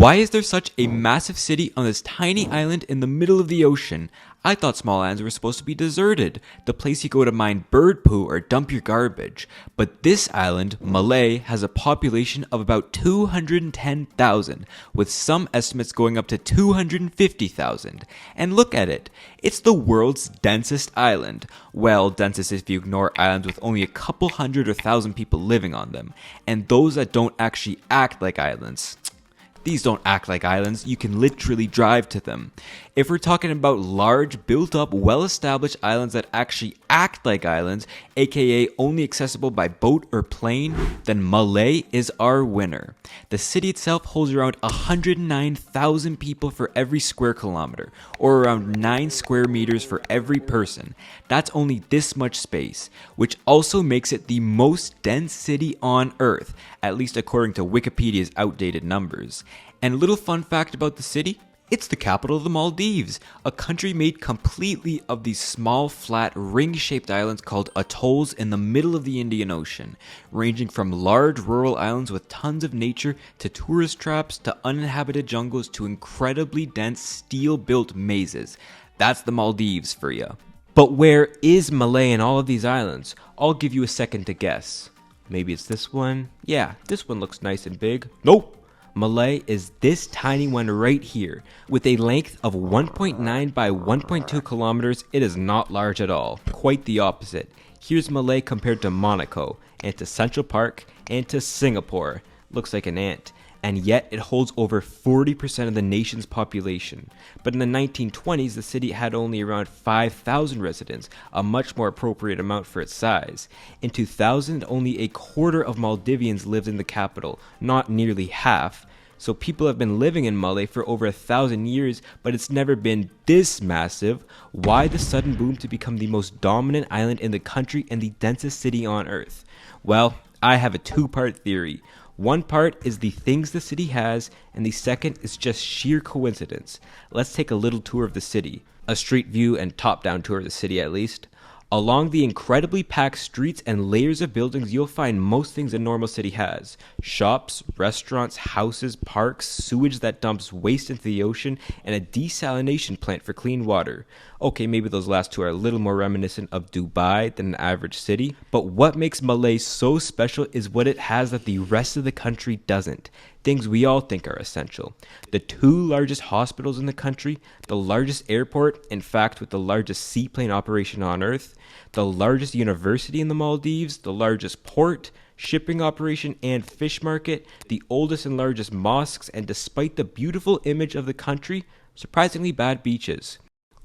Why is there such a massive city on this tiny island in the middle of the ocean? I thought small islands were supposed to be deserted, the place you go to mine bird poo or dump your garbage. But this island, Malé, has a population of about 210,000, with some estimates going up to 250,000. And look at it, it's the world's densest island. Well, densest if you ignore islands with only a couple hundred or thousand people living on them, and those that don't actually act like islands. These don't act like islands, you can literally drive to them. If we're talking about large, built-up, well-established islands that actually act like islands, aka only accessible by boat or plane, then Malé is our winner. The city itself holds around 109,000 people for every square kilometer, or around 9 square meters for every person. That's only this much space, which also makes it the most dense city on Earth, at least according to Wikipedia's outdated numbers. And a little fun fact about the city, it's the capital of the Maldives, a country made completely of these small, flat, ring-shaped islands called atolls in the middle of the Indian Ocean, ranging from large rural islands with tons of nature to tourist traps to uninhabited jungles to incredibly dense steel-built mazes. That's the Maldives for you. But where is Malé in all of these islands? I'll give you a second to guess. Maybe it's this one? Yeah, this one looks nice and big. Nope! Malé is this tiny one right here. With a length of 1.9 by 1.2 kilometers, it is not large at all. Quite the opposite. Here's Malé compared to Monaco, and to Central Park, and to Singapore. Looks like an ant. And yet it holds over 40% of the nation's population. But in the 1920s, the city had only around 5,000 residents, a much more appropriate amount for its size. In 2000, only a quarter of Maldivians lived in the capital, not nearly half. So people have been living in Malé for over 1,000 years, but it's never been this massive. Why the sudden boom to become the most dominant island in the country and the densest city on Earth? Well, I have a two-part theory. One part is the things the city has, and the second is just sheer coincidence. Let's take a little tour of the city. A street view and top-down tour of the city at least. Along the incredibly packed streets and layers of buildings, you'll find most things a normal city has. Shops, restaurants, houses, parks, sewage that dumps waste into the ocean, and a desalination plant for clean water. Okay, maybe those last two are a little more reminiscent of Dubai than an average city, but what makes Malé so special is what it has that the rest of the country doesn't. Things we all think are essential. The two largest hospitals in the country, the largest airport, in fact with the largest seaplane operation on Earth, the largest university in the Maldives, the largest port, shipping operation and fish market, the oldest and largest mosques, and despite the beautiful image of the country, surprisingly bad beaches.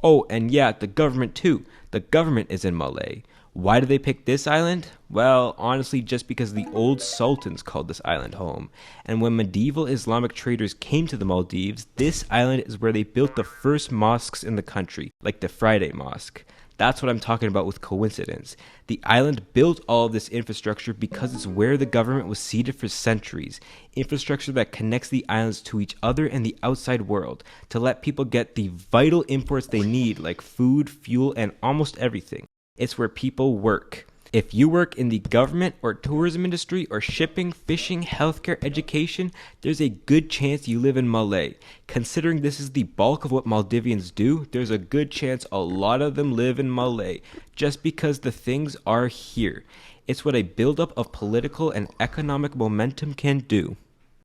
Oh, and yeah, the government too. The government is in Malé. Why do they pick this island? Well, honestly, just because the old sultans called this island home. And when medieval Islamic traders came to the Maldives, this island is where they built the first mosques in the country, like the Friday Mosque. That's what I'm talking about with coincidence. The island built all of this infrastructure because it's where the government was seated for centuries. Infrastructure that connects the islands to each other and the outside world to let people get the vital imports they need like food, fuel, and almost everything. It's where people work. If you work in the government or tourism industry or shipping, fishing, healthcare, education, there's a good chance you live in Malé. Considering this is the bulk of what Maldivians do, there's a good chance a lot of them live in Malé, just because the things are here. It's what a buildup of political and economic momentum can do.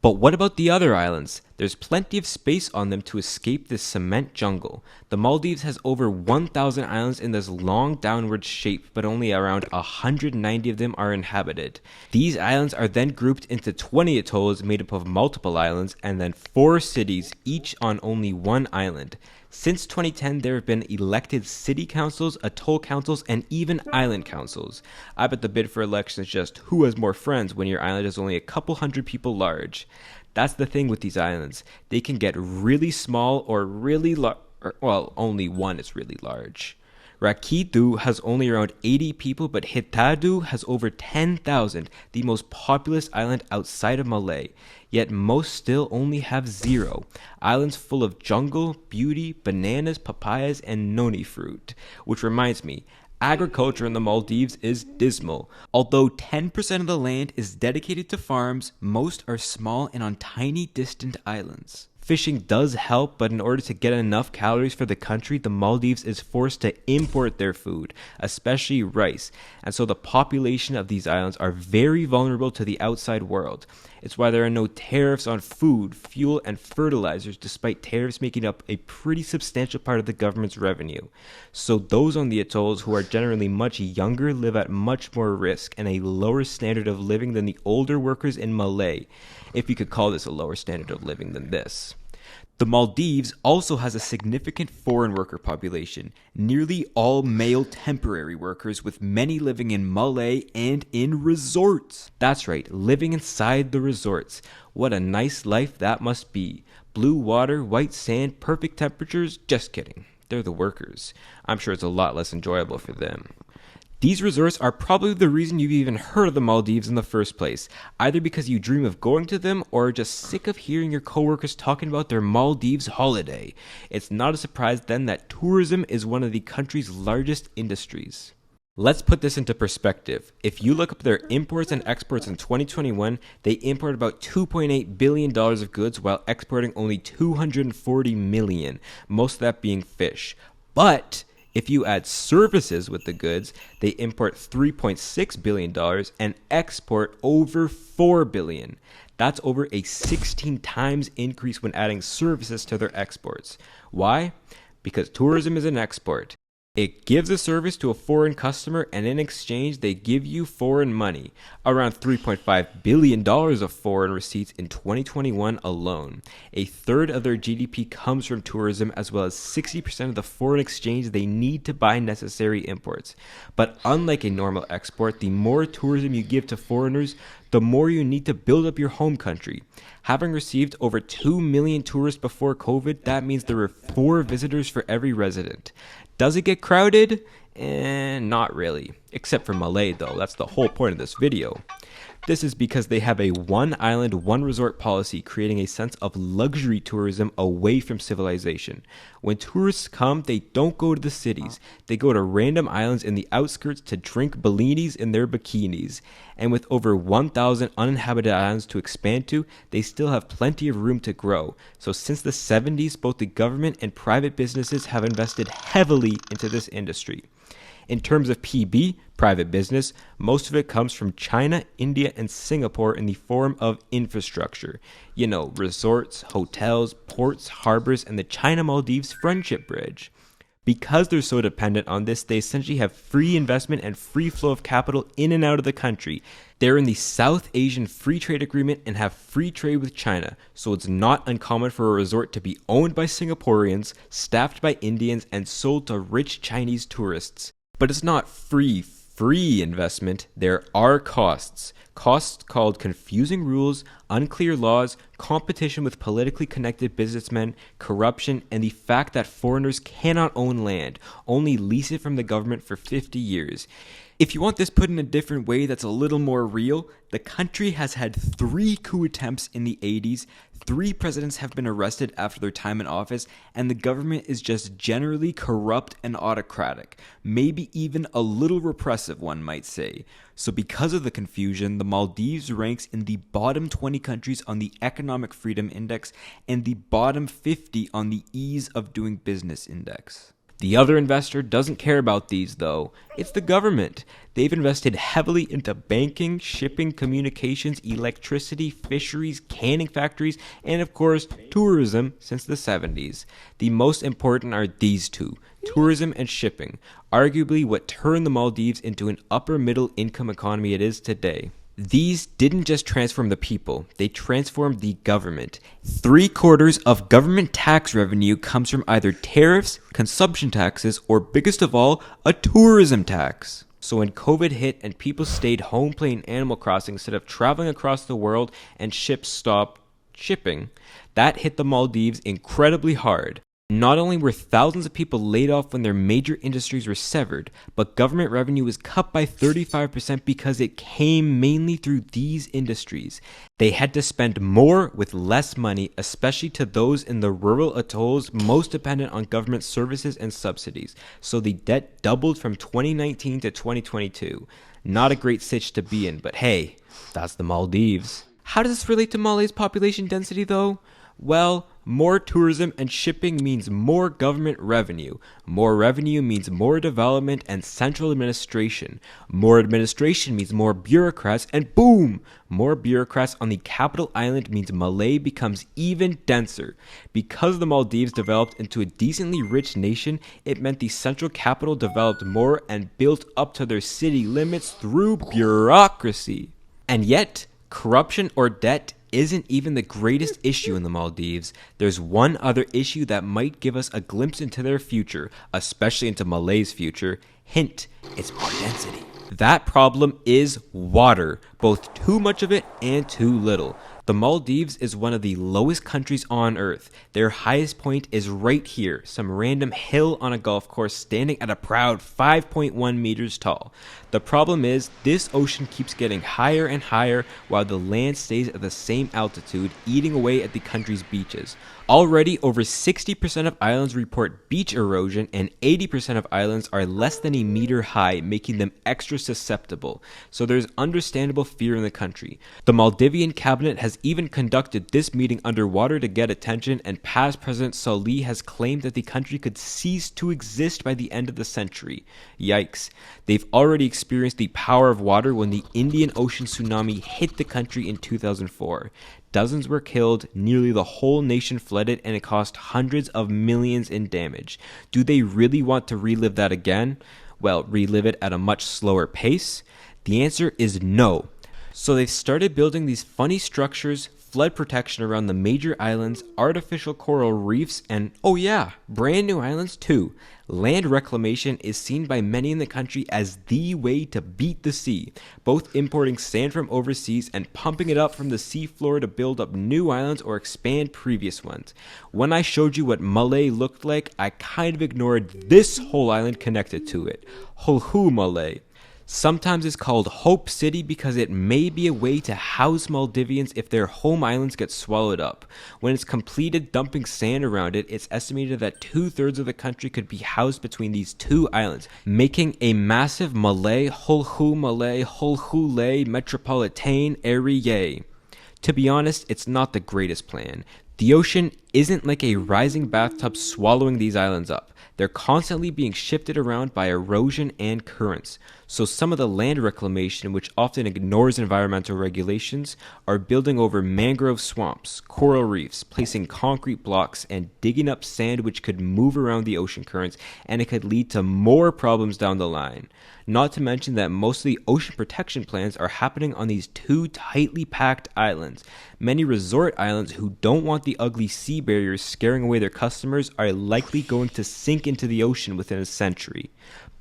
But what about the other islands? There's plenty of space on them to escape this cement jungle. The Maldives has over 1,000 islands in this long downward shape, but only around 190 of them are inhabited. These islands are then grouped into 20 atolls made up of multiple islands, and then 4 cities, each on only one island. Since 2010, there have been elected city councils, atoll councils, and even island councils. I bet the bid for election is just who has more friends when your island is only a couple hundred people large. That's the thing with these islands. They can get really small or really large. Well, only one is really large. Rakitu has only around 80 people, but Hitadu has over 10,000, the most populous island outside of Malé. Yet most still only have 0. Islands full of jungle, beauty, bananas, papayas, and noni fruit. Which reminds me, Agriculture in the Maldives is dismal. Although 10% of the land is dedicated to farms, most are small and on tiny distant islands. Fishing does help, but in order to get enough calories for the country, the Maldives is forced to import their food, especially rice. And so the population of these islands are very vulnerable to the outside world. It's why there are no tariffs on food, fuel, and fertilizers, despite tariffs making up a pretty substantial part of the government's revenue. So those on the atolls who are generally much younger live at much more risk and a lower standard of living than the older workers in Malé, if you could call this a lower standard of living than this. The Maldives also has a significant foreign worker population, nearly all male temporary workers, with many living in Malé and in resorts. That's right, living inside the resorts. What a nice life that must be. Blue water, white sand, perfect temperatures. Just kidding. They're the workers. I'm sure it's a lot less enjoyable for them. These resorts are probably the reason you've even heard of the Maldives in the first place, either because you dream of going to them or are just sick of hearing your coworkers talking about their Maldives holiday. It's not a surprise then that tourism is one of the country's largest industries. Let's put this into perspective. If you look up their imports and exports in 2021, they imported about $2.8 billion of goods while exporting only $240 million, most of that being fish. But if you add services with the goods, they import $3.6 billion and export over $4 billion. That's over a 16 times increase when adding services to their exports. Why? Because tourism is an export. It gives a service to a foreign customer, and in exchange, they give you foreign money. Around $3.5 billion of foreign receipts in 2021 alone. A third of their GDP comes from tourism, as well as 60% of the foreign exchange they need to buy necessary imports. But unlike a normal export, the more tourism you give to foreigners, the more you need to build up your home country. Having received over 2 million tourists before COVID, that means there were 4 visitors for every resident. Does it get crowded? Not really. Except for Malé though, that's the whole point of this video. This is because they have a one island, one resort policy, creating a sense of luxury tourism away from civilization. When tourists come, they don't go to the cities. They go to random islands in the outskirts to drink bellinis in their bikinis. And with over 1,000 uninhabited islands to expand to, they still have plenty of room to grow. So since the 70s, both the government and private businesses have invested heavily into this industry. In terms of PB, private business, most of it comes from China, India, and Singapore in the form of infrastructure. You know, resorts, hotels, ports, harbors, and the China-Maldives Friendship Bridge. Because they're so dependent on this, they essentially have free investment and free flow of capital in and out of the country. They're in the South Asian Free Trade Agreement and have free trade with China, so it's not uncommon for a resort to be owned by Singaporeans, staffed by Indians, and sold to rich Chinese tourists. But it's not free investment. There are costs. Costs called confusing rules, unclear laws, competition with politically connected businessmen, corruption, and the fact that foreigners cannot own land, only lease it from the government for 50 years. If you want this put in a different way that's a little more real, the country has had 3 coup attempts in the 80s, 3 presidents have been arrested after their time in office, and the government is just generally corrupt and autocratic, maybe even a little repressive, one might say. So because of the confusion, the Maldives ranks in the bottom 20 countries on the Economic Freedom Index and the bottom 50 on the Ease of Doing Business Index. The other investor doesn't care about these though. It's the government. They've invested heavily into banking, shipping, communications, electricity, fisheries, canning factories, and of course, tourism since the 70s. The most important are these two, tourism and shipping, arguably what turned the Maldives into an upper middle income economy it is today. These didn't just transform the people, they transformed the government. 3/4 of government tax revenue comes from either tariffs, consumption taxes, or biggest of all, a tourism tax. So when COVID hit and people stayed home playing Animal Crossing instead of traveling across the world and ships stopped shipping, that hit the Maldives incredibly hard. Not only were thousands of people laid off when their major industries were severed, but government revenue was cut by 35% because it came mainly through these industries. They had to spend more with less money, especially to those in the rural atolls most dependent on government services and subsidies. So the debt doubled from 2019 to 2022. Not a great sitch to be in, but hey, that's the Maldives. How does this relate to Malé's population density though? Well, more tourism and shipping means more government revenue. More revenue means more development and central administration. More administration means more bureaucrats, and boom! More bureaucrats on the capital island means Malé becomes even denser. Because the Maldives developed into a decently rich nation, it meant the central capital developed more and built up to their city limits through bureaucracy. And yet, corruption or debt isn't even the greatest issue in the Maldives. There's one other issue that might give us a glimpse into their future, especially into Malay's future. Hint, it's more density. That problem is water, both too much of it and too little. The Maldives is one of the lowest countries on earth. Their highest point is right here, some random hill on a golf course standing at a proud 5.1 meters tall. The problem is, this ocean keeps getting higher and higher while the land stays at the same altitude, eating away at the country's beaches. Already, over 60% of islands report beach erosion, and 80% of islands are less than a meter high, making them extra susceptible. So there's understandable fear in the country. The Maldivian cabinet has even conducted this meeting underwater to get attention, and past President Salih has claimed that the country could cease to exist by the end of the century. Yikes. They've already experienced the power of water when the Indian Ocean tsunami hit the country in 2004. Dozens were killed, nearly the whole nation flooded, and it cost hundreds of millions in damage. Do they really want to relive that again? Well, relive it at a much slower pace? The answer is no. So they've started building these funny structures, flood protection around the major islands, artificial coral reefs, and oh yeah, brand new islands too. Land reclamation is seen by many in the country as the way to beat the sea, both importing sand from overseas and pumping it up from the seafloor to build up new islands or expand previous ones. When I showed you what Malé looked like, I kind of ignored this whole island connected to it. Hulhu Malé. Sometimes it's called Hope City because it may be a way to house Maldivians if their home islands get swallowed up. When it's completed dumping sand around it, it's estimated that 2/3 of the country could be housed between these two islands, making a massive Malé Hulhulé metropolitain area. To be honest, it's not the greatest plan. The ocean isn't like a rising bathtub swallowing these islands up. They're constantly being shifted around by erosion and currents. So some of the land reclamation, which often ignores environmental regulations, are building over mangrove swamps, coral reefs, placing concrete blocks, and digging up sand which could move around the ocean currents, and it could lead to more problems down the line. Not to mention that most of the ocean protection plans are happening on these two tightly packed islands. Many resort islands who don't want the ugly sea barriers scaring away their customers are likely going to sink into the ocean within a century.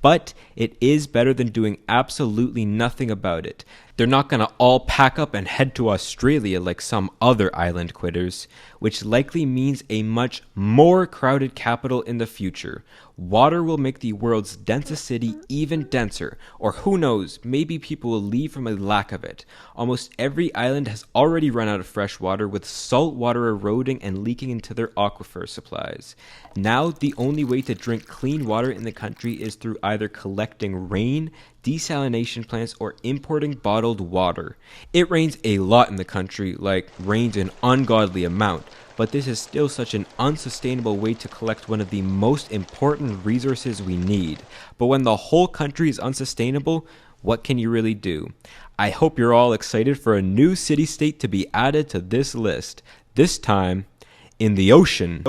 But it is better than doing absolutely nothing about it. They're not going to all pack up and head to Australia like some other island quitters, which likely means a much more crowded capital in the future. Water will make the world's densest city even denser, or who knows, maybe people will leave from a lack of it. Almost every island has already run out of fresh water, with salt water eroding and leaking into their aquifer supplies. Now, the only way to drink clean water in the country is through either collecting rain, desalination plants, or importing bottled water. It rains a lot in the country, like rains an ungodly amount, but this is still such an unsustainable way to collect one of the most important resources we need. But when the whole country is unsustainable, what can you really do? I hope you're all excited for a new city-state to be added to this list. This time, in the ocean.